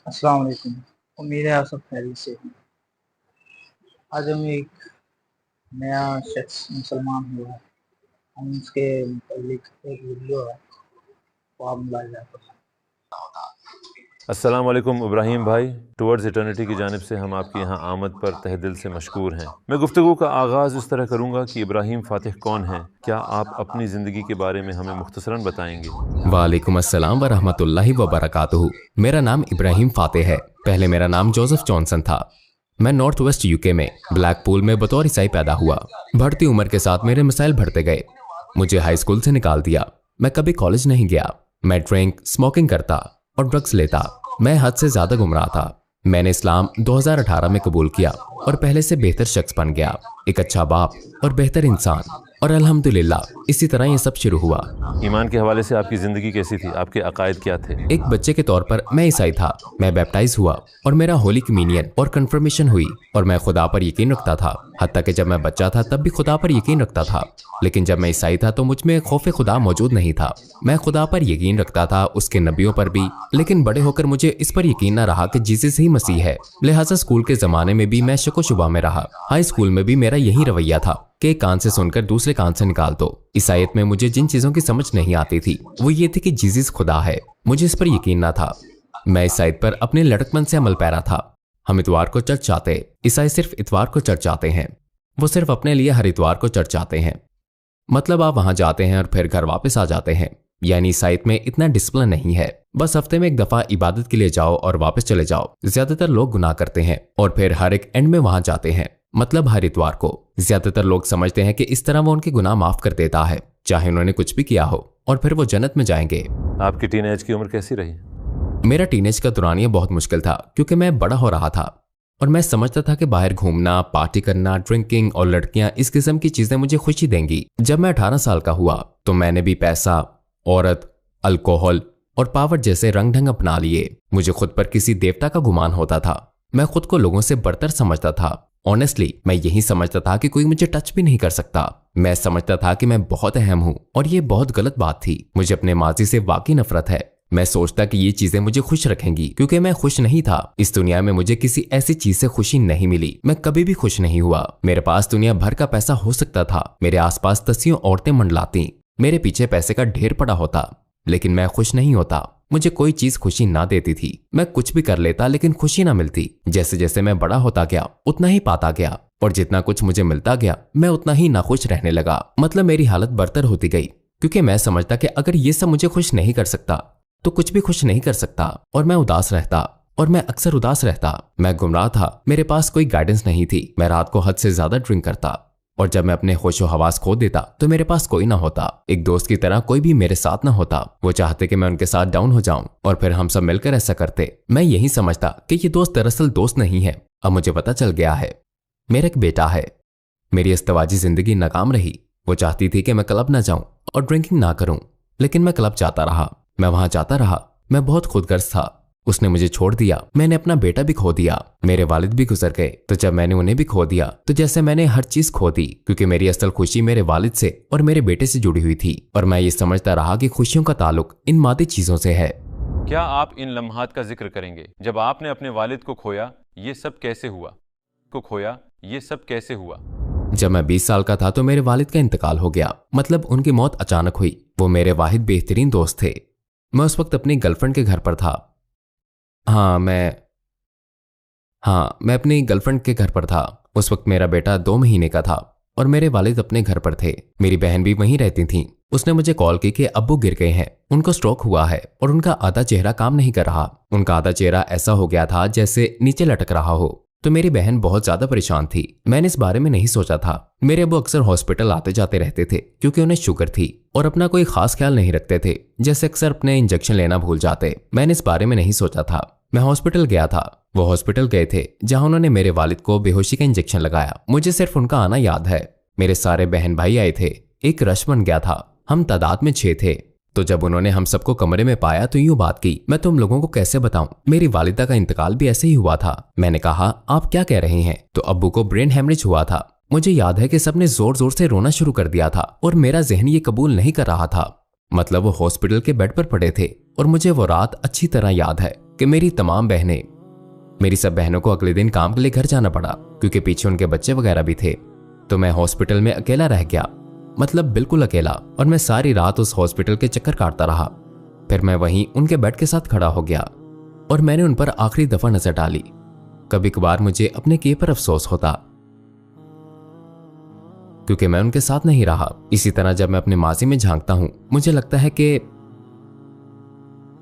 अस्सलाम वालेकुम। उम्मीद है आप सब खैरियत से हैं। आज हम एक नया शख्स मुसलमान हुआ है, हम उसके मुतालिक एक वीडियो है, वो आप मुलाहिज़ा करें। अस्सलाम वालेकुम इब्राहिम भाई। टुवर्ड्स इटर्निटी की जानिब से हम आपकी यहाँ आमद पर तहे दिल से मशकूर हैं। मैं गुफ्तगू का आगाज़ इस तरह करूँगा कि इब्राहिम फ़ातिह कौन हैं? क्या आप अपनी ज़िंदगी के बारे में हमें मुख्तसरन बताएंगे? वालेकुम अस्सलाम व रहमतुल्लाहि व बरकातुहू। मेरा नाम इब्राहिम फ़ातिह है। पहले मेरा नाम जोसेफ जॉनसन था। मैं नॉर्थ वेस्ट यूके में ब्लैकपूल में बतौर ईसाई पैदा हुआ। बढ़ती उम्र के साथ मेरे मसाइल बढ़ते गए। मुझे हाई स्कूल से निकाल दिया। मैं कभी कॉलेज नहीं गया। मैं ड्रिंक स्मोकिंग करता और ड्रग्स लेता। मैं हद से ज्यादा गुमराह था। मैंने इस्लाम 2018 में कबूल किया और पहले से बेहतर शख्स बन गया, एक अच्छा बाप और बेहतर इंसान। और अल्हम्दुलिल्लाह इसी तरह ये सब शुरू हुआ। ईमान के हवाले से आपकी ज़िंदगी कैसी थी? आपके अकायद क्या थे? एक बच्चे के तौर पर मैं ईसाई था। मैं बैप्टाइज हुआ और मेरा होली कम्युनियन और कन्फर्मेशन हुई और मैं खुदा पर यकीन रखता था। हत्ता कि जब मैं बच्चा था तब भी खुदा पर यकीन रखता था, लेकिन जब मैं ईसाई था तो मुझ में खौफ खुदा मौजूद नहीं था। मैं खुदा पर यकीन रखता था, उसके नबियों पर भी, लेकिन बड़े होकर मुझे इस पर यकीन न रहा कि जीसस ही मसीह है। लिहाजा स्कूल के जमाने में भी मैं शको शुबा में रहा। हाई स्कूल में भी मेरा यही रवैया था कि एक कान से सुनकर दूसरे कान से निकाल दो। ईसाईयत में मुझे जिन चीजों की समझ नहीं आती थी वो ये थी कि जीसस खुदा है। मुझे इस पर यकीन न था। मैं ईसाईयत पर अपने लड़कपन से अमल पैरा था। हम इतवार को चर्च जाते। ईसाई सिर्फ इतवार को चर्च जाते हैं। वो सिर्फ अपने लिए हर इतवार को चर्च जाते हैं। मतलब आप वहां जाते हैं और फिर घर वापस आ जाते हैं। यानी ईसाईयत में इतना डिसिप्लिन नहीं है। बस हफ्ते में एक दफा इबादत के लिए जाओ और वापस चले जाओ। ज्यादातर लोग गुनाह करते हैं और फिर हर एक एंड में वहां जाते हैं, मतलब हर इतवार को। ज्यादातर लोग समझते हैं कि इस तरह वो उनके गुनाह माफ कर देता है, चाहे उन्होंने कुछ भी किया हो, और फिर वो जन्नत में जाएंगे। आपकी टीनेज की उम्र कैसी रही? मेरा टीनेज का दौरानिया बहुत मुश्किल था क्योंकि मैं बड़ा हो रहा था और मैं समझता था कि बाहर घूमना, पार्टी करना, ड्रिंकिंग और लड़कियां, इस किस्म की चीजें मुझे खुशी देंगी। जब मैं 18 साल का हुआ तो मैंने भी पैसा, औरत, अल्कोहल और पावर जैसे रंग ढंग अपना लिए। मुझे खुद पर किसी देवता का गुमान होता था। मैं खुद को लोगों से बढ़तर समझता था। ऑनेस्टली मैं यही समझता था कि कोई मुझे टच भी नहीं कर सकता। मैं समझता था कि मैं बहुत अहम हूं और ये बहुत गलत बात थी। मुझे अपने माजी से वाकई नफरत है। मैं सोचता कि ये चीजें मुझे खुश रखेंगी क्योंकि मैं खुश नहीं था। इस दुनिया में मुझे किसी ऐसी चीज से खुशी नहीं मिली। मैं कभी भी खुश नहीं हुआ। मेरे पास दुनिया भर का पैसा हो सकता था। मेरे आसपास दसियों औरतें मंडलाती। मेरे पीछे पैसे का ढेर पड़ा होता, लेकिन मैं खुश नहीं होता। मुझे कोई चीज खुशी ना देती थी। मैं कुछ भी कर लेता लेकिन खुशी ना मिलती। जैसे जैसे मैं बड़ा होता गया उतना ही पाता गया और जितना कुछ मुझे मिलता गया मैं उतना ही नाखुश रहने लगा। मतलब मेरी हालत बदतर होती गई क्योंकि मैं समझता कि अगर ये सब मुझे खुश नहीं कर सकता तो कुछ भी खुश नहीं कर सकता। और मैं उदास रहता और मैं अक्सर उदास रहता। मैं गुमराह था। मेरे पास कोई गाइडेंस नहीं थी। मैं रात को हद से ज्यादा ड्रिंक करता और जब मैं अपने होशो हवास खो देता तो मेरे पास कोई ना होता। एक दोस्त की तरह कोई भी मेरे साथ ना होता। वो चाहते कि मैं उनके साथ डाउन हो जाऊं और फिर हम सब मिलकर ऐसा करते। मैं यही समझता कि ये दोस्त दरअसल दोस्त नहीं है। अब मुझे पता चल गया है। मेरा एक बेटा है। मेरी इस्तवाजी जिंदगी नाकाम रही। वो चाहती थी कि मैं क्लब ना जाऊं और ड्रिंकिंग ना करूं, लेकिन मैं क्लब जाता रहा। मैं वहां जाता रहा। मैं बहुत खुदगर्ज था। उसने मुझे छोड़ दिया। मैंने अपना बेटा भी खो दिया। मेरे वालिद भी गुजर गए। तो जब मैंने उन्हें भी खो दिया तो जैसे मैंने हर चीज खो दी, क्योंकि मेरी असल खुशी मेरे वालिद से और मेरे बेटे से जुड़ी हुई थी। और मैं ये समझता रहा कि खुशियों का ताल्लुक इन मादी चीजों से है। क्या आप इन लम्हात का जिक्र करेंगे जब आपने अपने वालिद को खोया? ये सब कैसे हुआ? जब मैं 20 साल का था तो मेरे वालिद का इंतकाल हो गया। मतलब उनकी मौत अचानक हुई। वो मेरे वाहिद बेहतरीन दोस्त थे। मैं उस वक्त अपनी गर्लफ्रेंड के घर पर था। मैं अपनी गर्लफ्रेंड के घर पर था। उस वक्त मेरा बेटा 2 महीने का था और मेरे वालिद अपने घर पर थे। मेरी बहन भी वहीं रहती थी। उसने मुझे कॉल की कि अब्बू गिर गए हैं, उनको स्ट्रोक हुआ है और उनका आधा चेहरा काम नहीं कर रहा। उनका आधा चेहरा ऐसा हो गया था जैसे नीचे लटक रहा हो। तो मेरी बहन बहुत ज्यादा परेशान थी। मैंने इस बारे में नहीं सोचा था। मेरे अब्बू अक्सर हॉस्पिटल आते जाते रहते थे क्योंकि उन्हें शुगर थी और अपना कोई खास ख्याल नहीं रखते थे, जैसे अक्सर अपने इंजेक्शन लेना भूल जाते। मैंने इस बारे में नहीं सोचा था। मैं हॉस्पिटल गया था। वो हॉस्पिटल गए थे जहां उन्होंने मेरे वालिद को बेहोशी का इंजेक्शन लगाया। मुझे सिर्फ उनका आना याद है। मेरे सारे बहन भाई आए थे। एक रश बन गया था। हम तादाद में 6 थे। तो जब उन्होंने हम सबको कमरे में पाया तो यूं बात की, मैं तुम लोगों को कैसे बताऊं, मेरी वालिदा का इंतकाल भी ऐसे ही हुआ था। मैंने कहा आप क्या कह रहे हैं? तो अब्बू को ब्रेन हेमरेज हुआ था। मुझे याद है कि सबने जोर जोर से रोना शुरू कर दिया था और मेरा जहन ये कबूल नहीं कर रहा था। मतलब वो हॉस्पिटल के बेड पर पड़े थे और मुझे वो रात अच्छी तरह याद है कि मेरी तमाम बहनें, मेरी सब बहनों को अगले दिन काम के लिए घर जाना पड़ा क्योंकि पीछे उनके बच्चे वगैरह भी थे। तो मैं हॉस्पिटल में अकेला रह गया, मतलब बिल्कुल अकेला, और मैं सारी रात उस हॉस्पिटल के चक्कर काटता रहा। फिर मैं वहीं उनके बेड के साथ खड़ा हो गया और मैंने उन पर आखिरी दफा नजर डाली। कभी कभार मुझे अपने किए पर अफसोस होता क्योंकि मैं उनके साथ नहीं रहा। इसी तरह जब मैं अपने माजी में झांकता हूं, मुझे लगता है कि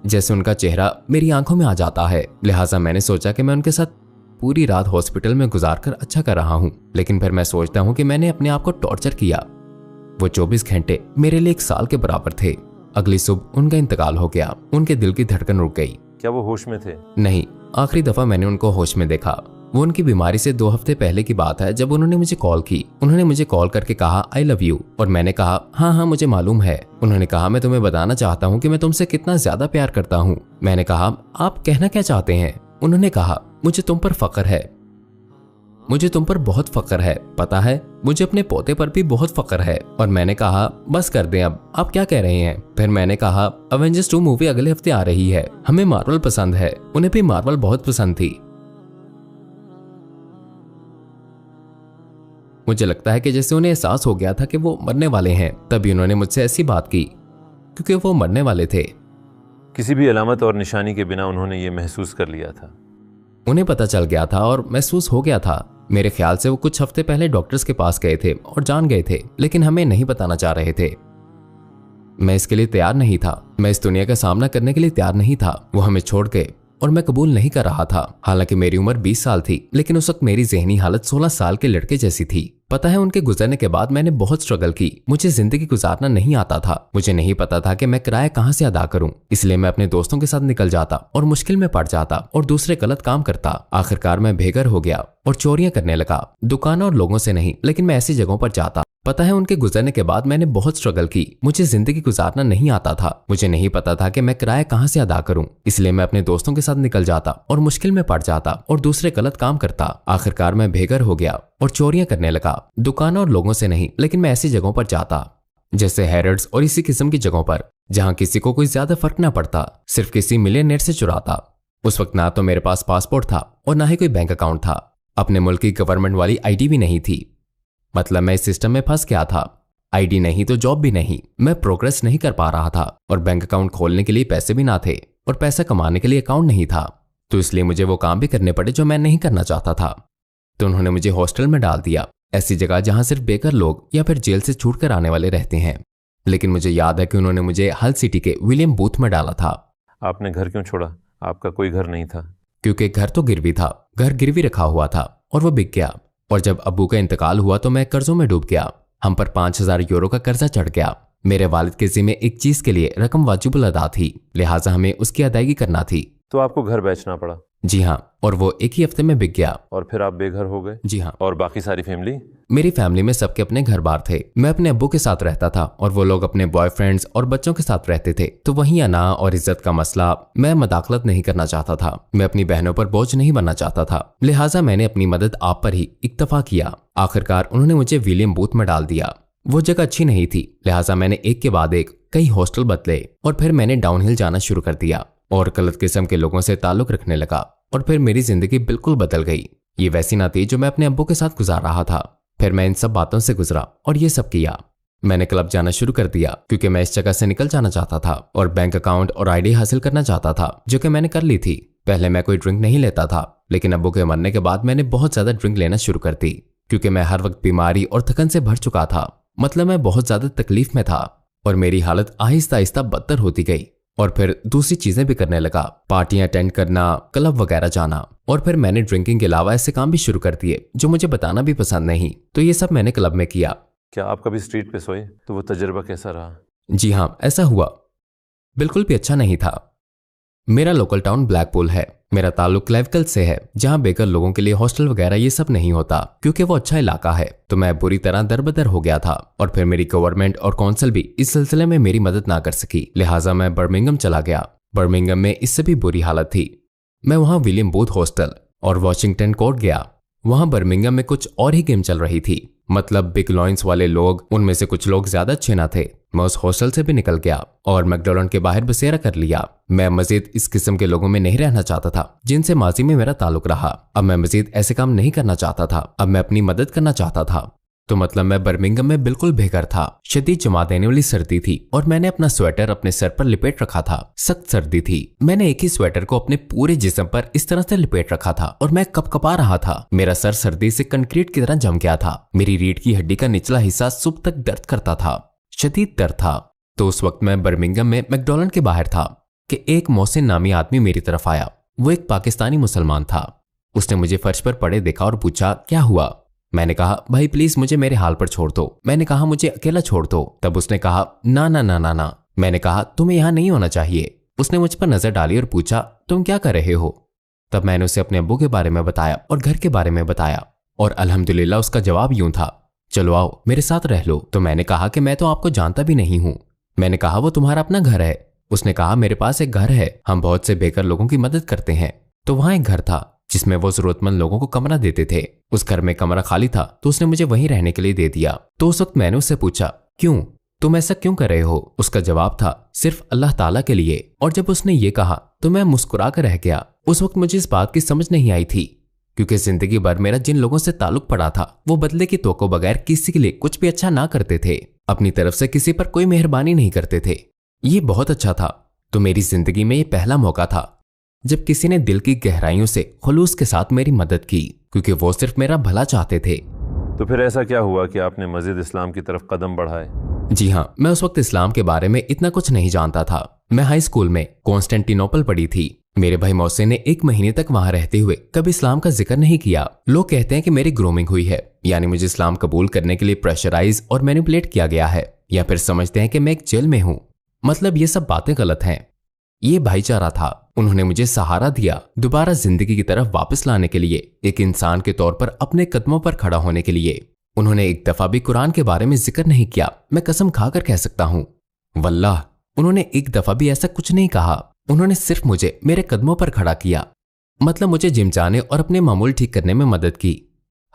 जैसे उनका चेहरा मेरी आंखों में आ जाता है। लिहाजा मैंने सोचा कि मैं उनके साथ पूरी रात हॉस्पिटल में गुजारकर अच्छा कर रहा हूं। लेकिन फिर मैं सोचता हूं कि मैंने अपने आप को टॉर्चर किया। वो 24 घंटे मेरे लिए 1 साल के बराबर थे। अगली सुबह उनका इंतकाल हो गया। उनके दिल की धड़कन रुक गई। क्या वो होश में थे? नहीं, आखिरी दफा मैंने उनको होश में देखा वो उनकी बीमारी से 2 हफ्ते पहले की बात है, जब उन्होंने मुझे कॉल की। उन्होंने मुझे कॉल करके कहा आई लव यू, और मैंने कहा हाँ हाँ मुझे मालूम है। उन्होंने कहा मैं तुम्हें बताना चाहता हूँ कि मैं तुमसे कितना ज्यादा प्यार करता हूँ। मैंने कहा आप कहना क्या चाहते हैं? उन्होंने कहा मुझे तुम पर फख्र है, मुझे तुम पर बहुत फख्र है, पता है मुझे अपने पोते पर भी बहुत फख्र है। और मैंने कहा बस कर दें अब, आप क्या कह रहे हैं? फिर मैंने कहा अवेंजर्स 2 मूवी अगले हफ्ते आ रही है, हमें मार्वल पसंद है। उन्हें भी मार्वल बहुत पसंद थी। मुझे लगता है कि जैसे उन्हें एहसास हो गया था कि वो मरने वाले हैं, तभी उन्होंने मुझसे ऐसी बात की, क्योंकि वो मरने वाले थे। किसी भी अलामत और निशानी के बिना उन्होंने ये महसूस कर लिया था। उन्हें पता चल गया था और महसूस हो गया था। मेरे ख्याल से वो कुछ हफ्ते पहले डॉक्टर्स के पास गए थे और जान गए थे, लेकिन हमें नहीं बताना चाह रहे थे। मैं इसके लिए तैयार नहीं था। मैं इस दुनिया का सामना करने के लिए तैयार नहीं था। वो हमें छोड़ गए और मैं कबूल नहीं कर रहा था। हालांकि मेरी उम्र 20 साल थी, लेकिन उस वक्त मेरी ज़हनी हालत 16 साल के लड़के जैसी थी। पता है उनके गुजरने के बाद मैंने बहुत स्ट्रगल की। मुझे जिंदगी गुजारना नहीं आता था। मुझे नहीं पता था कि मैं किराया कहाँ से अदा करूं, इसलिए मैं अपने दोस्तों के साथ निकल जाता और मुश्किल में पड़ जाता और दूसरे गलत काम करता। आखिरकार मैं बेघर हो गया और चोरियां करने लगा, दुकानों और लोगों से नहीं, लेकिन मैं ऐसी जगहों पर जाता। पता है उनके गुजरने के बाद मैंने बहुत स्ट्रगल की। मुझे जिंदगी गुजारना नहीं आता था। मुझे नहीं पता था कि मैं किराया कहाँ से अदा करूं, इसलिए मैं अपने दोस्तों के साथ निकल जाता और मुश्किल में पड़ जाता और दूसरे गलत काम करता। आखिरकार मैं बेघर हो गया और चोरियां करने लगा, दुकानों और लोगों से नहीं, लेकिन मैं ऐसी जगहों पर जाता जैसे हैरड्स और इसी किस्म की जगहों पर, जहां किसी को कोई ज्यादा फर्क ना पड़ता, सिर्फ किसी मिलियनेयर से चुराता। उस वक्त ना तो मेरे पास पासपोर्ट था और ना ही कोई बैंक अकाउंट था। अपने मुल्क की गवर्नमेंट वाली आईडी भी नहीं थी। मतलब मैं इस सिस्टम में फंस गया था। आईडी नहीं तो जॉब भी नहीं। मैं प्रोग्रेस नहीं कर पा रहा था और बैंक अकाउंट खोलने के लिए पैसे भी ना थे और पैसा कमाने के लिए अकाउंट नहीं था। तो इसलिए मुझे वो काम भी करने पड़े जो मैं नहीं करना चाहता था। तो उन्होंने मुझे हॉस्टल में डाल दिया, ऐसी जगह जहां सिर्फ बेघर लोग या फिर जेल से छूट कर आने वाले रहते हैं। लेकिन मुझे याद है कि उन्होंने मुझे हल सिटी के विलियम बूथ में डाला था। आपने घर क्यों छोड़ा? आपका कोई घर नहीं था? क्योंकि घर तो गिरवी था। घर गिरवी रखा हुआ था और वो बिक गया। और जब अब्बू का इंतकाल हुआ तो मैं कर्जों में डूब गया। हम पर 5000 यूरो का कर्जा चढ़ गया। मेरे वालिद के जिम्मे एक चीज के लिए रकम वाजिबुल अदा थी, लिहाजा हमें उसकी अदायगी करना थी। तो आपको घर बेचना पड़ा? जी हाँ, और वो एक ही हफ्ते में बिक गया। और फिर आप बेघर हो गए? जी हाँ। और बाकी सारी फैमिली? मेरी फैमिली में सबके अपने घर बार थे। मैं अपने अब्बू के साथ रहता था और वो लोग अपने बॉयफ्रेंड्स और बच्चों के साथ रहते थे। तो वहीं अना और इज्जत का मसला, मैं मदाखलत नहीं करना चाहता था। मैं अपनी बहनों पर बोझ नहीं बनना चाहता था, लिहाजा मैंने अपनी मदद आप पर ही इक्तफा किया। आखिरकार उन्होंने मुझे विलियम बूथ में डाल दिया। वो जगह अच्छी नहीं थी, लिहाजा मैंने एक के बाद एक कई हॉस्टल बदले और फिर मैंने डाउनहिल जाना शुरू कर दिया और गलत किस्म के लोगों से ताल्लुक रखने लगा। और फिर मेरी जिंदगी बिल्कुल बदल गई। ये वैसी ना थी जो मैं अपने अब्बू के साथ गुजार रहा था। फिर मैं इन सब बातों से गुजरा और ये सब किया। मैंने क्लब जाना शुरू कर दिया क्योंकि मैं इस जगह से निकल जाना चाहता था और बैंक अकाउंट और आईडी हासिल करना चाहता था, जो कि मैंने कर ली थी। पहले मैं कोई ड्रिंक नहीं लेता था, लेकिन अब्बू के मरने के बाद मैंने बहुत ज्यादा ड्रिंक लेना शुरू कर दी क्योंकि मैं हर वक्त बीमारी और थकन से भर चुका था। मतलब मैं बहुत ज्यादा तकलीफ में था और मेरी हालत आहिस्ता आहिस्ता बदतर होती गई। और फिर दूसरी चीजें भी करने लगा, पार्टियां अटेंड करना, क्लब वगैरह जाना। और फिर मैंने ड्रिंकिंग के अलावा ऐसे काम भी शुरू कर दिए जो मुझे बताना भी पसंद नहीं। तो ये सब मैंने क्लब में किया। क्या आप कभी स्ट्रीट पे सोए? तो वो तजुर्बा कैसा रहा? जी हाँ, ऐसा हुआ। बिल्कुल भी अच्छा नहीं था। मेरा लोकल टाउन ब्लैकपूल है। मेरा ताल्लुक क्लेविकल से है, जहां बेघर लोगों के लिए हॉस्टल वगैरह ये सब नहीं होता क्योंकि वो अच्छा इलाका है। तो मैं बुरी तरह दरबदर हो गया था और फिर मेरी गवर्नमेंट और काउंसिल भी इस सिलसिले में मेरी मदद ना कर सकी, लिहाजा मैं बर्मिंघम चला गया। बर्मिंघम में इससे भी बुरी हालत थी। मैं वहां विलियम बूथ हॉस्टल और वॉशिंगटन कोर्ट गया वहां बर्मिंघम में कुछ और ही गेम चल रही थी। मतलब बिग लॉइंस वाले लोग, उनमें से कुछ लोग ज्यादा अच्छे ना थे। मैं उस हॉस्टल से भी निकल गया और मैकडोनल्ड के बाहर बसेरा कर लिया। मैं मजीद इस किस्म के लोगों में नहीं रहना चाहता था जिनसे माजी में मेरा ताल्लुक रहा। अब मैं मजीद ऐसे काम नहीं करना चाहता था। अब मैं अपनी मदद करना चाहता था। तो मतलब मैं बर्मिंघम में बिल्कुल बेघर था। शदीद जमा देने वाली सर्दी थी और मैंने अपना स्वेटर अपने सर पर लिपेट रखा था। सख्त सर्दी थी। मैंने एक ही स्वेटर को अपने पूरे जिस्म पर इस तरह से लिपेट रखा था और मैं कपकपा रहा था। मेरा सर सर्दी से कंक्रीट की तरह जम गया था। मेरी रीढ़ की हड्डी का निचला हिस्सा सुबह तक दर्द करता था, शदीद दर्द था। तो उस वक्त मैं बर्मिंघम में मैकडोनल्ड के बाहर था कि एक मोहसिन नामी आदमी मेरी तरफ आया। वो एक पाकिस्तानी मुसलमान था। उसने मुझे फर्श पर पड़े देखा और पूछा, क्या हुआ? मैंने कहा, भाई प्लीज मुझे मेरे हाल पर छोड़ दो। मैंने कहा, मुझे अकेला छोड़ दो। तब उसने कहा, ना ना ना ना ना। मैंने कहा, तुम्हें यहाँ नहीं होना चाहिए। उसने मुझ पर नजर डाली और पूछा, तुम क्या कर रहे हो? तब मैंने उसे अपने अब्बू के बारे में बताया और घर के बारे में बताया और अल्हम्दुलिल्लाह उसका जवाब यूं था, चलो आओ मेरे साथ रह लो। तो मैंने कहा कि मैं तो आपको जानता भी नहीं हूँ। मैंने कहा, वो तुम्हारा अपना घर है? उसने कहा, मेरे पास एक घर है, हम बहुत से बेघर लोगों की मदद करते हैं। तो वहां एक घर था जिसमें वो जरूरतमंद लोगों को कमरा देते थे। उस घर में कमरा खाली था तो उसने मुझे वहीं रहने के लिए दे दिया। तो उस वक्त मैंने उससे पूछा, क्यों, तुम ऐसा क्यों कर रहे हो? उसका जवाब था, सिर्फ अल्लाह ताला के लिए। और जब उसने ये कहा तो मैं मुस्कुरा कर रह गया। उस वक्त मुझे इस बात की समझ नहीं आई थी, क्योंकि जिंदगी भर मेरा जिन लोगों से ताल्लुक पड़ा था वो बदले की तोको बगैर किसी के लिए कुछ भी अच्छा ना करते थे। अपनी तरफ से किसी पर कोई मेहरबानी नहीं करते थे। ये बहुत अच्छा था। तो मेरी जिंदगी में ये पहला मौका था जब किसी ने दिल की गहराइयों से खुलूस के साथ मेरी मदद की, क्योंकि वो सिर्फ मेरा भला चाहते थे। तो फिर ऐसा क्या हुआ कि आपने मस्जिद इस्लाम की तरफ कदम बढ़ाए? जी हाँ, मैं उस वक्त इस्लाम के बारे में इतना कुछ नहीं जानता था। मैं हाई स्कूल में कॉन्स्टेंटिनोपल पढ़ी थी। मेरे भाई मोहसिन ने 1 महीने तक वहां रहते हुए कभी इस्लाम का जिक्र नहीं किया। लोग कहते हैं कि मेरी ग्रूमिंग हुई है, यानी मुझे इस्लाम कबूल करने के लिए प्रेशराइज और मैनिपुलेट किया गया है, या फिर समझते हैं कि मैं एक जेल में हूँ। मतलब ये सब बातें गलत हैं। ये भाईचारा था। उन्होंने मुझे सहारा दिया दोबारा जिंदगी की तरफ वापस लाने के लिए, एक इंसान के तौर पर अपने कदमों पर खड़ा होने के लिए। उन्होंने एक दफा भी कुरान के बारे में जिक्र नहीं किया। मैं कसम खाकर कह सकता हूँ, वल्लाह उन्होंने एक दफा भी ऐसा कुछ नहीं कहा। उन्होंने सिर्फ मुझे मेरे कदमों पर खड़ा किया। मतलब मुझे जिम जाने और अपने मामूल ठीक करने में मदद की।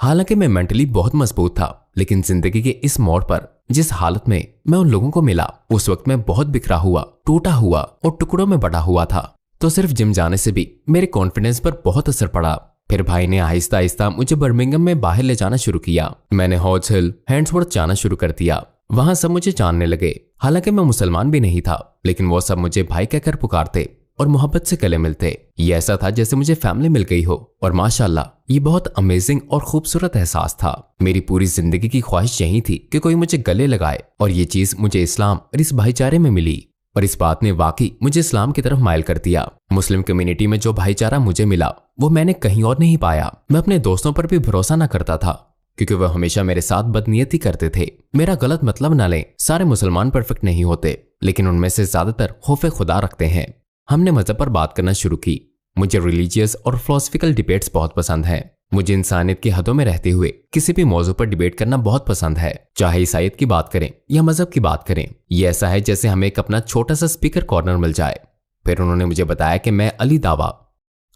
हालांकि मैं मेंटली बहुत मजबूत था, लेकिन जिंदगी के इस मोड़ पर जिस हालत में मैं उन लोगों को मिला, उस वक्त मैं बहुत बिखरा हुआ, टूटा हुआ और टुकड़ों में बटा हुआ था। तो सिर्फ जिम जाने से भी मेरे कॉन्फिडेंस पर बहुत असर पड़ा। फिर भाई ने आहिस्ता आहिस्ता मुझे बर्मिंघम में बाहर ले जाना शुरू किया। मैंने हॉज हिल, हैंड्सवर्थ जाना शुरू कर दिया। वहां सब मुझे जानने लगे। हालांकि मैं मुसलमान भी नहीं था, लेकिन वो सब मुझे भाई कहकर पुकारते और मोहब्बत से गले मिलते। ये ऐसा था जैसे मुझे फैमिली मिल गई हो। और माशाल्लाह ये बहुत अमेजिंग और खूबसूरत एहसास था। मेरी पूरी जिंदगी की ख्वाहिश यही थी कि कोई मुझे गले लगाए, और ये चीज मुझे इस्लाम और इस भाईचारे में मिली। और इस बात ने वाकई मुझे इस्लाम की तरफ माइल कर दिया। मुस्लिम कम्युनिटी में जो भाईचारा मुझे मिला वो मैंने कहीं और नहीं पाया। मैं अपने दोस्तों पर भी भरोसा न करता था, क्योंकि वह हमेशा मेरे साथ बदनीयती करते थे। मेरा गलत मतलब न लें, सारे मुसलमान परफेक्ट नहीं होते, लेकिन उनमें से ज्यादातर खौफ खुदा रखते हैं। हमने मजहब पर बात करना शुरू की। मुझे रिलीजियस और फिलोसफिकल डिबेट्स बहुत पसंद हैं। मुझे इंसानियत की हदों में रहते हुए किसी भी मौजू पर डिबेट करना बहुत पसंद है, चाहे ईसाईयत की बात करें या मजहब की बात करें। ये ऐसा है जैसे हमें एक अपना छोटा सा स्पीकर कॉर्नर मिल जाए। फिर उन्होंने मुझे बताया कि मैं अली दावा,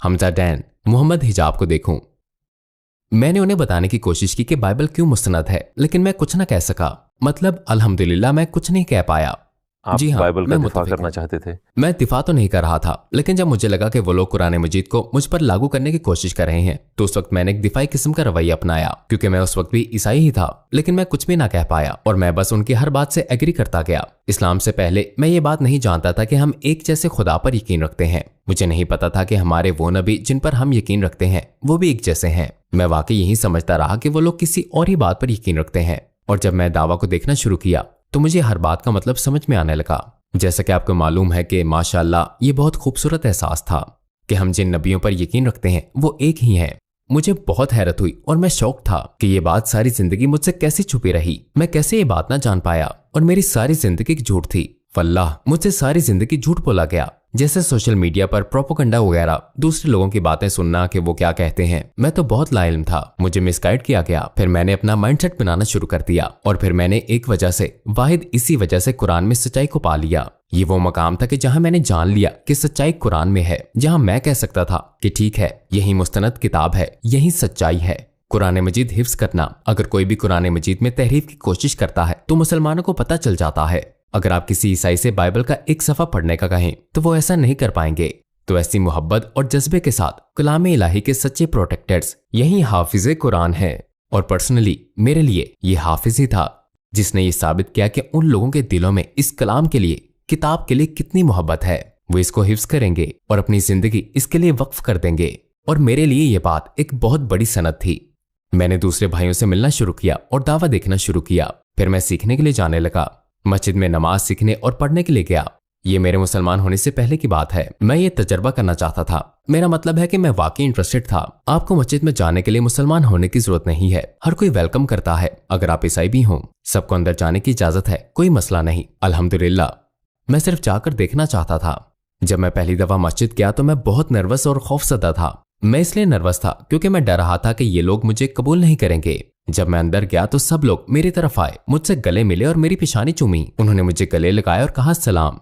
हमजा डैन, मोहम्मद हिजाब को देखूं। मैंने उन्हें बताने की कोशिश की कि बाइबल क्यों मुस्तनद है, लेकिन मैं कुछ न कह सका। मतलब अल्हम्दुलिल्लाह मैं कुछ नहीं कह पाया। आप जी हाँ, बाइबल का मैं दिफा मुत्तफिक करना हूं। चाहते थे? मैं दिफा तो नहीं कर रहा था, लेकिन जब मुझे लगा कि वो लोग कुरान मजीद को मुझ पर लागू करने की कोशिश कर रहे हैं, तो उस वक्त मैंने एक दिफाई किस्म का रवैया अपनाया। क्योंकि मैं उस वक्त भी ईसाई ही था, लेकिन मैं कुछ भी ना कह पाया और मैं बस उनकी हर बात से एग्री करता गया। इस्लाम से पहले मैं ये बात नहीं जानता था कि हम एक जैसे खुदा पर यकीन रखते हैं। मुझे नहीं पता था कि हमारे वो नबी जिन पर हम यकीन रखते हैं वो भी एक जैसे हैं। मैं वाकई यही समझता रहा कि वो लोग किसी और ही बात पर यकीन रखते हैं। और जब मैं दावा को देखना शुरू किया तो मुझे हर बात का मतलब समझ में आने लगा। जैसा कि आपको मालूम है कि माशाल्लाह ये बहुत खूबसूरत एहसास था कि हम जिन नबियों पर यकीन रखते हैं वो एक ही हैं। मुझे बहुत हैरत हुई और मैं शौक था कि ये बात सारी जिंदगी मुझसे कैसे छुपी रही। मैं कैसे ये बात ना जान पाया, और मेरी सारी जिंदगी झूठ थी। वल्लाह मुझसे सारी जिंदगी झूठ बोला गया। जैसे सोशल मीडिया पर प्रोपोगंडा वगैरह, दूसरे लोगों की बातें सुनना कि वो क्या कहते हैं। मैं तो बहुत लाइल्म था, मुझे मिसगाइड किया गया। फिर मैंने अपना माइंडसेट बनाना शुरू कर दिया, और फिर मैंने एक वजह से, वाहिद इसी वजह से कुरान में सच्चाई को पा लिया। ये वो मकाम था कि जहां मैंने जान लिया कि सच्चाई कुरान में है, जहां मैं कह सकता था कि ठीक है, यही मुस्तनद किताब है, यही सच्चाई है। कुरान मजीद हिफ्स करना। अगर कोई भी कुरान मजीद में तहरीफ की कोशिश करता है तो मुसलमानों को पता चल जाता है। अगर आप किसी ईसाई से बाइबल का एक सफ़ा पढ़ने का कहें तो वो ऐसा नहीं कर पाएंगे। तो ऐसी मोहब्बत और जज्बे के साथ कलाम इलाही के सच्चे प्रोटेक्टर्स यही हाफिज़े कुरान है। और पर्सनली मेरे लिए ये हाफिज ही था जिसने ये साबित किया कि उन लोगों के दिलों में इस कलाम के लिए, किताब के लिए कितनी मोहब्बत है। वो इसको हिफ्स करेंगे और अपनी जिंदगी इसके लिए वक्फ कर देंगे। और मेरे लिए ये बात एक बहुत बड़ी सनद थी। मैंने दूसरे भाइयों से मिलना शुरू किया और दावा देखना शुरू किया। फिर मैं सीखने के लिए जाने लगा। मस्जिद में नमाज सीखने और पढ़ने के लिए गया। ये मेरे मुसलमान होने से पहले की बात है। मैं ये तजर्बा करना चाहता था। मेरा मतलब है कि मैं वाकई इंटरेस्टेड था। आपको मस्जिद में जाने के लिए मुसलमान होने की जरूरत नहीं है। हर कोई वेलकम करता है। अगर आप ईसाई भी हों, सबको अंदर जाने की इजाजत है, कोई मसला नहीं, अल्हम्दुलिल्लाह। मैं सिर्फ जाकर देखना चाहता था। जब मैं पहली दफा मस्जिद गया तो मैं बहुत नर्वस और खौफजदा था। मैं इसलिए नर्वस था क्योंकि मैं डर रहा था कि ये लोग मुझे कबूल नहीं करेंगे। जब मैं अंदर गया तो सब लोग मेरी तरफ आए, मुझसे गले मिले और मेरी पेशानी चूमी। उन्होंने मुझे गले लगाया और कहा सलाम।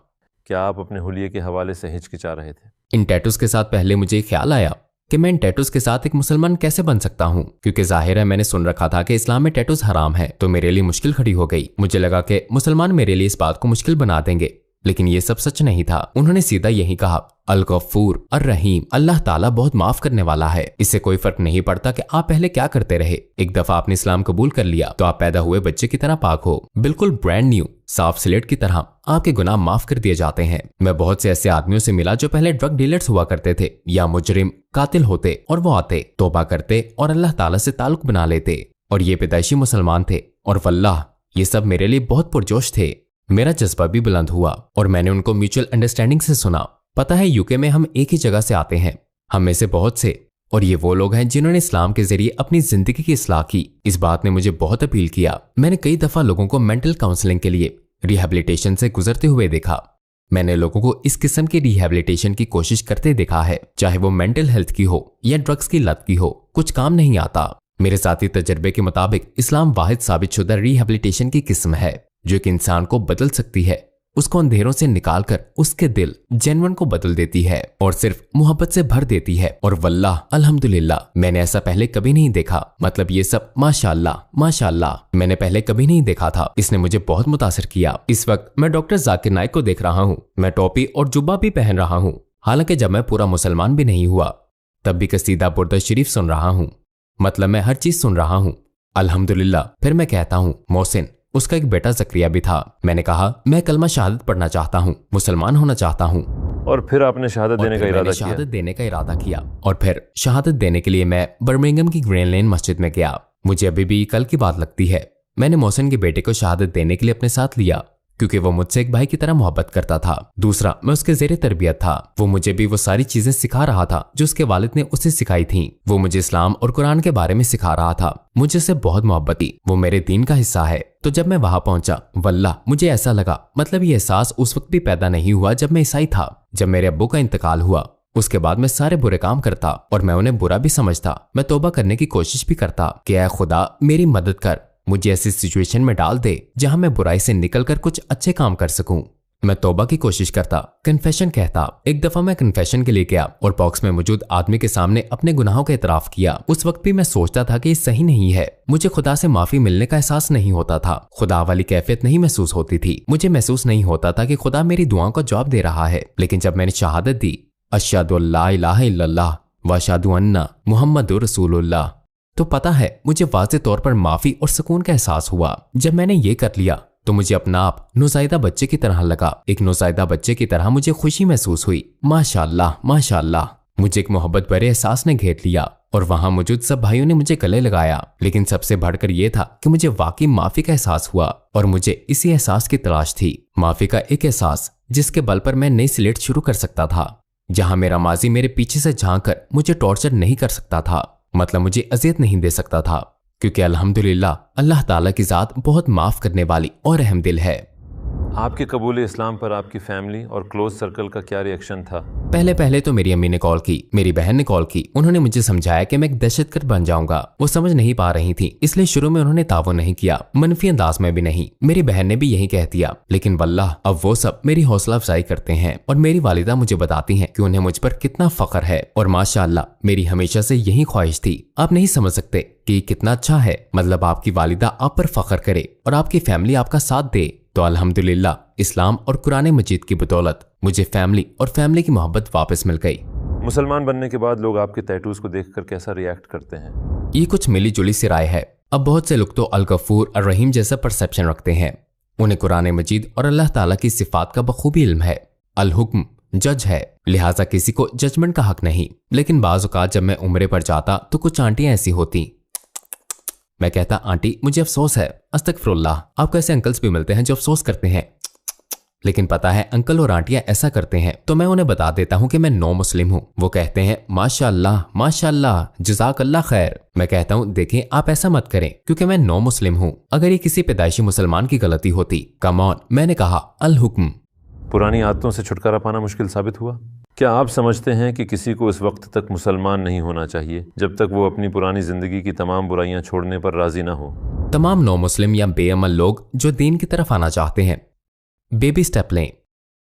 क्या आप अपने हुलिये के हवाले से हिचकिचा रहे थे? इन टैटूज के साथ पहले मुझे ख्याल आया कि मैं इन टैटूज के साथ एक मुसलमान कैसे बन सकता हूँ, क्योंकि जाहिर है मैंने सुन रखा था कि इस्लाम में टैटूज हराम है। तो मेरे लिए मुश्किल खड़ी हो गई। मुझे लगा कि मुसलमान मेरे लिए इस बात को मुश्किल बना देंगे, लेकिन ये सब सच नहीं था। उन्होंने सीधा यही कहा, अल गफूर अर रहीम, अल्लाह ताला बहुत माफ करने वाला है। इससे कोई फर्क नहीं पड़ता कि आप पहले क्या करते रहे। एक दफा आपने इस्लाम कबूल कर लिया तो आप पैदा हुए बच्चे की तरह पाक हो, बिल्कुल ब्रांड न्यू, साफ स्लेट की तरह। आपके गुनाह माफ कर दिए जाते हैं। मैं बहुत से ऐसे आदमियों से मिला जो पहले ड्रग डीलर्स हुआ करते थे या मुजरिम कातिल होते, और वो आते, तौबा करते और अल्लाह ताला से ताल्लुक बना लेते, और ये पैदाइशी मुसलमान थे। और वल्लाह ये सब मेरे लिए बहुत पुरजोश थे। मेरा जज्बा भी बुलंद हुआ और मैंने उनको म्यूचुअल अंडरस्टैंडिंग से सुना। पता है यूके में हम एक ही जगह से आते हैं, हम में से बहुत से, और ये वो लोग हैं जिन्होंने इस्लाम के जरिए अपनी जिंदगी की इस्लाह की। इस बात ने मुझे बहुत अपील किया। मैंने कई दफा लोगों को मेंटल काउंसलिंग के लिए रिहैबिलिटेशन से गुजरते हुए देखा। मैंने लोगों को इस किस्म की रिहैबिलिटेशन की कोशिश करते देखा है, चाहे वो मेंटल हेल्थ की हो या ड्रग्स की लत की हो, कुछ काम नहीं आता। मेरे साथी तजर्बे के मुताबिक इस्लाम वाहिद साबित शुदा रिहैबिलिटेशन की किस्म है जो एक इंसान को बदल सकती है, उसको अंधेरों से निकालकर उसके दिल जेन्युइन को बदल देती है और सिर्फ मोहब्बत से भर देती है। और वल्लाह अल्हम्दुलिल्लाह मैंने ऐसा पहले कभी नहीं देखा। मतलब ये सब माशाअल्लाह माशाअल्लाह मैंने पहले कभी नहीं देखा था। इसने मुझे बहुत मुतासिर किया। इस वक्त मैं डॉक्टर जाकिर नाइक को देख रहा हूँ। मैं टोपी और जुब्बा भी पहन रहा हूँ। हालांकि जब मैं पूरा मुसलमान भी नहीं हुआ तब भी कसीदा बुर्द शरीफ सुन रहा हूँ। मतलब मैं हर चीज सुन रहा हूँ अल्हम्दुलिल्लाह। फिर मैं कहता हूँ मोहसिन, उसका एक बेटा जकरिया भी था। मैंने कहा मैं कलमा शहादत पढ़ना चाहता हूँ, मुसलमान होना चाहता हूँ। और फिर आपने शहादत देने का इरादा किया? शहादत देने का इरादा किया और फिर शहादत देने के लिए मैं बर्मिंघम की ग्रीन लेन मस्जिद में गया। मुझे अभी भी कल की बात लगती है। मैंने मोहसिन के बेटे को शहादत देने के लिए अपने साथ लिया क्योंकि वो मुझसे एक भाई की तरह मोहब्बत करता था। दूसरा, मैं उसके ज़ेरे तरबियत था। वो मुझे भी वो सारी चीजें सिखा रहा था जो उसके वालिद ने उसे सिखाई थी। वो मुझे इस्लाम और कुरान के बारे में सिखा रहा था। मुझे उससे बहुत मोहब्बत थी। वो मेरे दीन का हिस्सा है। तो जब मैं वहां पहुंचा, वल्लाह मुझे ऐसा लगा, मतलब ये एहसास उस वक्त भी पैदा नहीं हुआ जब मैं ईसाई था। जब मेरे अब्बू का इंतकाल हुआ उसके बाद मैं सारे बुरे काम करता और मैं उन्हें बुरा भी समझता। मैं तौबा करने की कोशिश भी करता कि ऐ खुदा मेरी मदद कर, मुझे ऐसी सिचुएशन में डाल दे जहां मैं बुराई से निकलकर कुछ अच्छे काम कर सकूं। मैं तौबा की कोशिश करता, कन्फेशन कहता। एक दफा मैं कन्फेशन के लिए गया और बॉक्स में मौजूद आदमी के सामने अपने गुनाहों का इतराफ किया। उस वक्त भी मैं सोचता था कि ये सही नहीं है। मुझे खुदा से माफी मिलने का एहसास नहीं होता था। खुदा वाली कैफियत नहीं महसूस होती थी। मुझे महसूस नहीं होता था कि खुदा मेरी दुआओं का जवाब दे रहा है। लेकिन जब मैंने शहादत दी, अशहदु अल्ला इलाहा इल्लल्लाह व अशहदु अन्ना मुहम्मदुर रसूलुल्लाह, तो पता है मुझे वाज़े तौर पर माफी और सुकून का एहसास हुआ। जब मैंने ये कर लिया तो मुझे अपना आप नौज़ायदा बच्चे की तरह लगा। एक नौज़ायदा बच्चे की तरह मुझे खुशी महसूस हुई। माशाअल्लाह माशाअल्लाह। मुझे एक मोहब्बत भरे एहसास ने घेर लिया और वहां मौजूद सब भाइयों ने मुझे गले लगाया। लेकिन सबसे बढ़कर यह था कि मुझे वाकई माफी का एहसास हुआ और मुझे इसी एहसास की तलाश थी। माफी का एक एहसास जिसके बल पर मैं नई स्लेट शुरू कर सकता था, जहां मेरा माजी मेरे पीछे से झांक कर मुझे टॉर्चर नहीं कर सकता था, मतलब मुझे अजियत नहीं दे सकता था, क्योंकि अल्हम्दुलिल्लाह अल्लाह ताला की जात बहुत माफ करने वाली और रहम दिल है। आपके कबूल इस्लाम पर आपकी फैमिली और क्लोज सर्कल का क्या रिएक्शन था? पहले तो मेरी अम्मी ने कॉल की, मेरी बहन ने कॉल की। उन्होंने मुझे समझाया कि मैं एक दहशतगर्द बन जाऊंगा। वो समझ नहीं पा रही थी, इसलिए शुरू में उन्होंने ताउन नहीं किया, मनफी अंदाज में भी नहीं। मेरी बहन ने भी यही कह दिया। लेकिन वल्लाह अब वो सब मेरी हौसला अफजाई करते हैं और मेरी वालिदा मुझे बताती हैं कि उन्हें मुझ पर कितना फख्र है। और माशाअल्लाह मेरी हमेशा से यही ख्वाहिश थी। आप नहीं समझ सकते कि कितना अच्छा है, मतलब आपकी वालिदा आप पर फख्र करे और आपकी फैमिली आपका साथ दे। तो अल्हम्दुलिल्लाह इस्लाम और कुरान मजीद की बदौलत मुझे फैमिली और फैमिली की मोहब्बत वापस मिल गई। मुसलमान बनने के बाद लोग आपके टैटूज को देखकर कैसा रिएक्ट करते हैं? ये कुछ मिली जुली सी राय है। अब बहुत से लोग तो अल गफूर और रहीम जैसा परसेप्शन रखते हैं। उन्हें कुरान मजीद और अल्लाह ताला की सिफात का बखूबी इल्म है। अल हुक्म जज है, लिहाजा किसी को जजमेंट का हक नहीं। लेकिन बाज़ औक़ात जब मैं उम्रे पर जाता तो कुछ आंटियां ऐसी होती, मैं कहता आंटी मुझे अफसोस है। अस्तगफिरुल्लाह, आपको ऐसे अंकल्स भी मिलते हैं जो अफसोस करते हैं। लेकिन पता है अंकल और आंटियां ऐसा करते हैं तो मैं उन्हें बता देता हूं कि मैं नो मुस्लिम हूं। वो कहते हैं माशाअल्लाह माशाअल्लाह जज़ाकल्लाह खैर। मैं कहता हूं देखें आप ऐसा मत करें क्योंकि मैं नो मुस्लिम हूं। अगर ये किसी पैदाइशी मुसलमान की गलती होती, कम ऑन, मैंने कहा अल हुक्म। पुरानी आदतों से छुटकारा पाना मुश्किल साबित हुआ? क्या आप समझते हैं कि किसी को उस वक्त तक मुसलमान नहीं होना चाहिए जब तक वो अपनी पुरानी जिंदगी की तमाम बुराइयां छोड़ने पर राजी ना हो? तमाम नो मुस्लिम या बेअमल लोग जो दीन की तरफ आना चाहते हैं, बेबी स्टेप लें।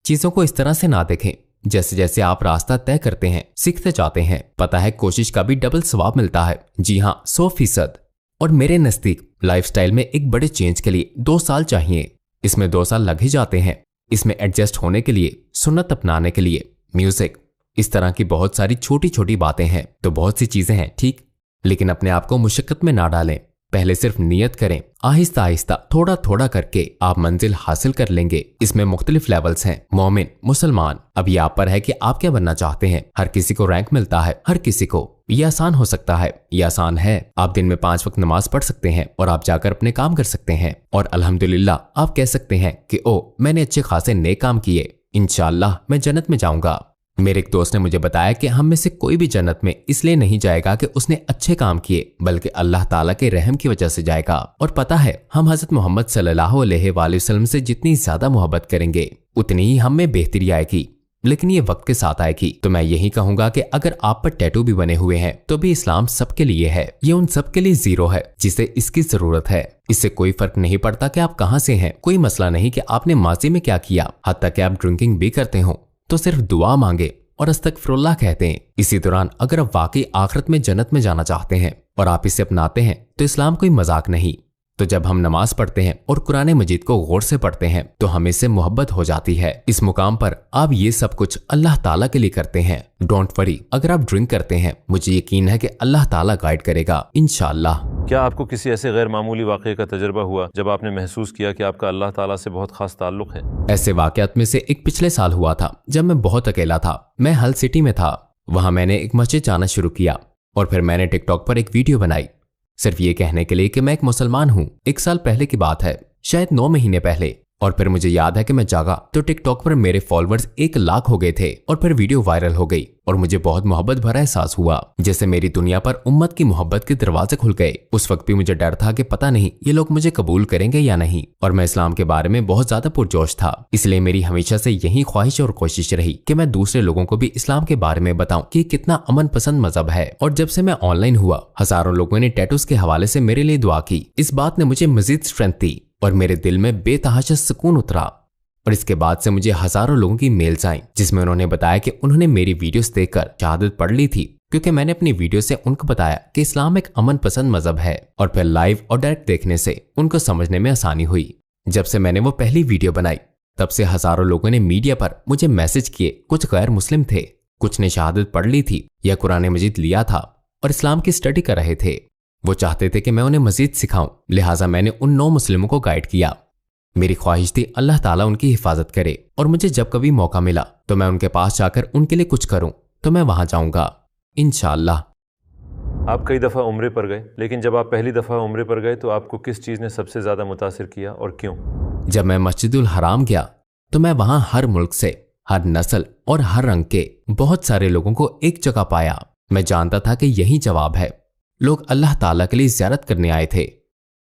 चीजों को इस तरह से ना देखें जैसे जैसे आप रास्ता तय करते हैं सीखते जाते हैं। पता है कोशिश का भी डबल सवाब मिलता है। जी हाँ, 100%। और मेरे नजदीक लाइफस्टाइल में एक बड़े चेंज के लिए 2 साल चाहिए। इसमें 2 साल लग ही जाते हैं। इसमें एडजस्ट होने के लिए, सुन्नत अपनाने के लिए, म्यूजिक, इस तरह की बहुत सारी छोटी छोटी बातें हैं। तो बहुत सी चीजें हैं ठीक, लेकिन अपने आप को मुशक्कत में ना डालें। पहले सिर्फ नियत करें, आहिस्ता आहिस्ता थोड़ा थोड़ा करके आप मंजिल हासिल कर लेंगे। इसमें मुख्तलिफ लेवल्स हैं, मोमिन, मुसलमान। अब ये आप पर है कि आप क्या बनना चाहते हैं। हर किसी को रैंक मिलता है, हर किसी को। ये आसान हो सकता है, ये आसान है। आप दिन में 5 वक्त नमाज पढ़ सकते हैं और आप जाकर अपने काम कर सकते हैं और अल्हम्दुलिल्लाह आप कह सकते हैं कि ओ मैंने अच्छे खासे नेक काम किए, इंशाअल्लाह मैं जन्नत में जाऊंगा। मेरे एक दोस्त ने मुझे बताया कि हम में से कोई भी जन्नत में इसलिए नहीं जाएगा कि उसने अच्छे काम किए, बल्कि अल्लाह ताला के रहम की वजह से जाएगा। और पता है हम हजरत मोहम्मद सल्लल्लाहु अलैहि वसल्लम से जितनी ज्यादा मोहब्बत करेंगे उतनी ही हम में बेहतरी आएगी, लेकिन ये वक्त के साथ आएगी। तो मैं यही कहूंगा कि अगर आप पर टैटू भी बने हुए हैं तो भी इस्लाम सबके लिए है। ये उन सबके लिए जीरो है जिसे इसकी जरूरत है। इससे कोई फर्क नहीं पड़ता कि आप कहां से हैं। कोई मसला नहीं कि आपने माजी में क्या किया। हत्ता कि आप ड्रिंकिंग भी करते हो तो सिर्फ दुआ मांगे और अस्तगफिरुल्लाह कहते हैं। इसी दौरान अगर आप वाकई आखिरत में जन्नत में जाना चाहते हैं और आप इसे अपनाते हैं तो इस्लाम कोई मजाक नहीं। तो जब हम नमाज पढ़ते हैं और कुरान मजीद को गौर से पढ़ते हैं तो हमें इससे मोहब्बत हो जाती है। इस मुकाम पर आप ये सब कुछ अल्लाह ताला के लिए करते हैं। डोंट वरी, अगर आप ड्रिंक करते हैं मुझे यकीन है कि अल्लाह ताला गाइड करेगा इंशाअल्लाह। क्या आपको किसी ऐसे गैर मामूली वाक़े का तजुर्बा हुआ जब आपने महसूस किया कि आपका अल्लाह ताला से बहुत खास ताल्लुक है? ऐसे वाकयात में से एक पिछले साल हुआ था जब मैं बहुत अकेला था। मैं हल सिटी में था। वहां मैंने एक मस्जिद जाना शुरू किया और फिर मैंने टिकटॉक पर एक वीडियो बनाई सिर्फ ये कहने के लिए कि मैं एक मुसलमान हूँ। 1 साल पहले की बात है, शायद 9 महीने पहले। और फिर मुझे याद है कि मैं जागा तो टिकटॉक पर मेरे फॉलोअर्स 1 लाख हो गए थे और फिर वीडियो वायरल हो गई और मुझे बहुत मोहब्बत भरा एहसास हुआ, जैसे मेरी दुनिया पर उम्मत की मोहब्बत के दरवाजे खुल गए। उस वक्त भी मुझे डर था कि पता नहीं ये लोग मुझे कबूल करेंगे या नहीं, और मैं इस्लाम के बारे में बहुत ज्यादा पुरजोश था। इसलिए मेरी हमेशा से यही ख्वाहिश और कोशिश रही कि मैं दूसरे लोगों को भी इस्लाम के बारे में बताऊं कि कितना अमन पसंद मजहब है। और जब से मैं ऑनलाइन हुआ हजारों लोगों ने टैटूज के हवाले से मेरे लिए दुआ की। इस बात ने मुझे मजीद स्ट्रेंथ दी और मेरे दिल में बेतहाशा सुकून उतरा। और इसके बाद से मुझे हजारों लोगों की मेल्स आई जिसमें उन्होंने बताया कि उन्होंने मेरी वीडियोस देखकर शहादत पढ़ ली थी, क्योंकि मैंने अपनी वीडियो से उनको बताया कि इस्लाम एक अमन पसंद मजहब है। और फिर लाइव और डायरेक्ट देखने से उनको समझने में आसानी हुई। जब से मैंने वो पहली वीडियो बनाई तब से हजारों लोगों ने मीडिया पर मुझे मैसेज किए। कुछ गैर मुस्लिम थे, कुछ ने शहादत पढ़ ली थी या कुरान मजीद लिया था और इस्लाम की स्टडी कर रहे थे। वो चाहते थे कि मैं उन्हें मजीद सिखाऊं, लिहाजा मैंने उन 9 मुस्लिमों को गाइड किया। मेरी ख्वाहिश थी अल्लाह ताला उनकी हिफाजत करे और मुझे जब कभी मौका मिला तो मैं उनके पास जाकर उनके लिए कुछ करूं, तो मैं वहां जाऊंगा इंशाअल्लाह। आप कई दफ़ा उम्रे पर गए, लेकिन जब आप पहली दफ़ा उम्रे पर गए तो आपको किस चीज़ ने सबसे ज़्यादा मुतासिर किया और क्यों? जब मैं मस्जिदुल हराम गया तो मैं वहां हर मुल्क से, हर नस्ल और हर रंग के बहुत सारे लोगों को एक जगह पाया। मैं जानता था कि यही जवाब है। लोग अल्लाह ताला के लिए ज़ियारत करने आए थे।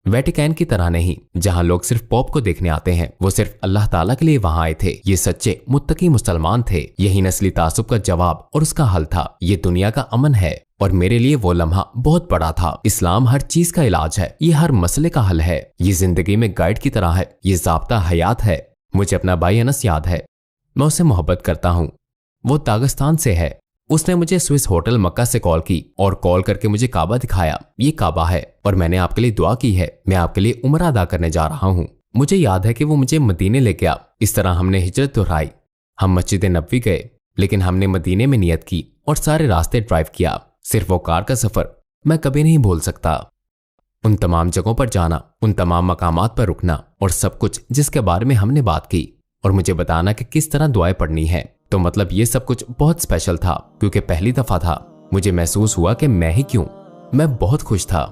वेटिकन की तरह नहीं जहां लोग सिर्फ पॉप को देखने आते हैं, वो सिर्फ अल्लाह ताला के लिए वहां आए थे। ये सच्चे मुत्तकी मुसलमान थे। यही नस्ली तासुब का जवाब और उसका हल था। ये दुनिया का अमन है और मेरे लिए वो लम्हा बहुत बड़ा था। इस्लाम हर चीज का इलाज है, ये हर मसले का हल है, ये जिंदगी में गाइड की तरह है, ये ज़ाब्ता हयात है। मुझे अपना भाई अनस याद है, मैं उससे मोहब्बत करता हूँ। वो दागिस्तान से है उसने मुझे स्विस होटल मक्का से कॉल की और कॉल करके मुझे काबा दिखाया। ये काबा है और मैंने आपके लिए दुआ की है, मैं आपके लिए उम्र अदा करने जा रहा हूँ। मुझे याद है कि वो मुझे मदीने ले गया। इस तरह हमने हिजरत दोहराई। हम मस्जिद नबवी गए, लेकिन हमने मदीने में नियत की और सारे रास्ते ड्राइव किया। सिर्फ वो कार का सफर मैं कभी नहीं भूल सकता। उन तमाम जगहों पर जाना, उन तमाम मकामात पर रुकना और सब कुछ जिसके बारे में हमने बात की और मुझे बताना कि किस तरह दुआएं पढ़नी है। तो मतलब ये सब कुछ बहुत स्पेशल था क्योंकि पहली दफा था। मुझे महसूस हुआ कि मैं ही क्यों, मैं बहुत खुश था।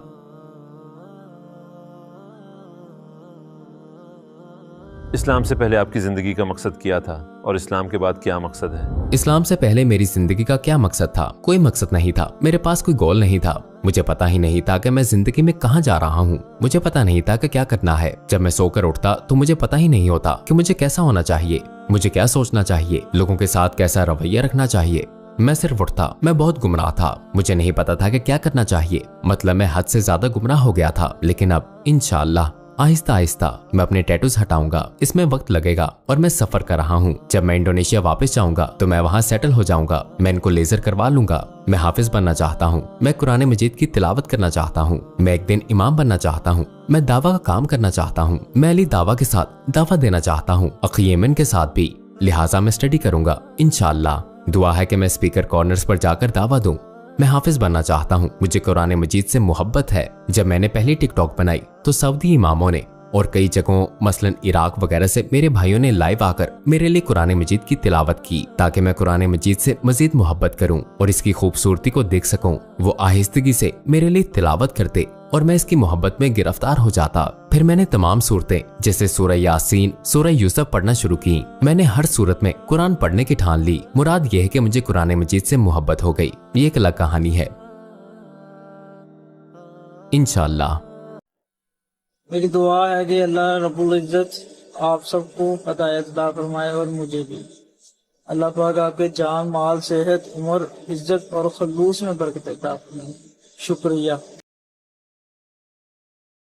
इस्लाम से पहले आपकी ज़िंदगी का मकसद क्या था और इस्लाम के बाद क्या मकसद है? इस्लाम से पहले मेरी जिंदगी का क्या मकसद था? कोई मकसद नहीं था। मेरे पास कोई गोल नहीं था। मुझे पता ही नहीं था कि मैं जिंदगी में कहाँ जा रहा हूँ। मुझे पता नहीं था कि क्या करना है। जब मैं सोकर उठता तो मुझे पता ही नहीं होता कि मुझे कैसा होना चाहिए, मुझे क्या सोचना चाहिए, लोगों के साथ कैसा रवैया रखना चाहिए। मैं सिर्फ उठता। मैं बहुत गुमराह था। मुझे नहीं पता था कि क्या करना चाहिए। मतलब मैं हद से ज्यादा गुमराह हो गया था। लेकिन अब इंशाअल्लाह आहिस्ता आहिस्ता मैं अपने टैटूज हटाऊंगा। इसमें वक्त लगेगा और मैं सफर कर रहा हूँ। जब मैं इंडोनेशिया वापस जाऊंगा तो मैं वहाँ सेटल हो जाऊंगा। मैं इनको लेजर करवा लूंगा। मैं हाफिज बनना चाहता हूँ। मैं कुरान मजीद की तिलावत करना चाहता हूँ। मैं एक दिन इमाम बनना चाहता हूँ। मैं दावा का काम करना चाहता हूँ। मैं अली दावा के साथ दावा देना चाहता हूँ, अखी यमन के साथ भी। लिहाजा मैं स्टडी करूंगा इंशाअल्लाह। दुआ है कि मैं स्पीकर कॉर्नर्स पर जाकर दावा दूं। मैं हाफिज बनना चाहता हूँ। मुझे कुरान मजीद से मोहब्बत है। जब मैंने पहली टिकटॉक बनाई तो सऊदी इमामों ने और कई जगहों मसलन इराक वगैरह से मेरे भाइयों ने लाइव आकर मेरे लिए कुरान मजीद की तिलावत की ताकि मैं कुरान मजीद से मजीद मोहब्बत करूं और इसकी खूबसूरती को देख सकूं। वो आहिस्तगी से मेरे लिए तिलावत करते और मैं इसकी मोहब्बत में गिरफ्तार हो जाता। फिर मैंने तमाम सूरतें जैसे सूरह यासीन, सूरह यूसुफ पढ़ना शुरू की। मैंने हर सूरत में कुरान पढ़ने की ठान ली। मुराद यह है कि मुझे कुरान मजीद से मोहब्बत हो गई। ये एक अलग कहानी है। इंशाअल्लाह मेरी दुआ है कि अल्लाह रब्बुल इज्जत आप सबको हिदायत अता फरमाए और मुझे भी। अल्लाह पाक आपके जान, माल, सेहत, उम्र, इज्जत और खलूस में बरकत अता फरमाए। शुक्रिया।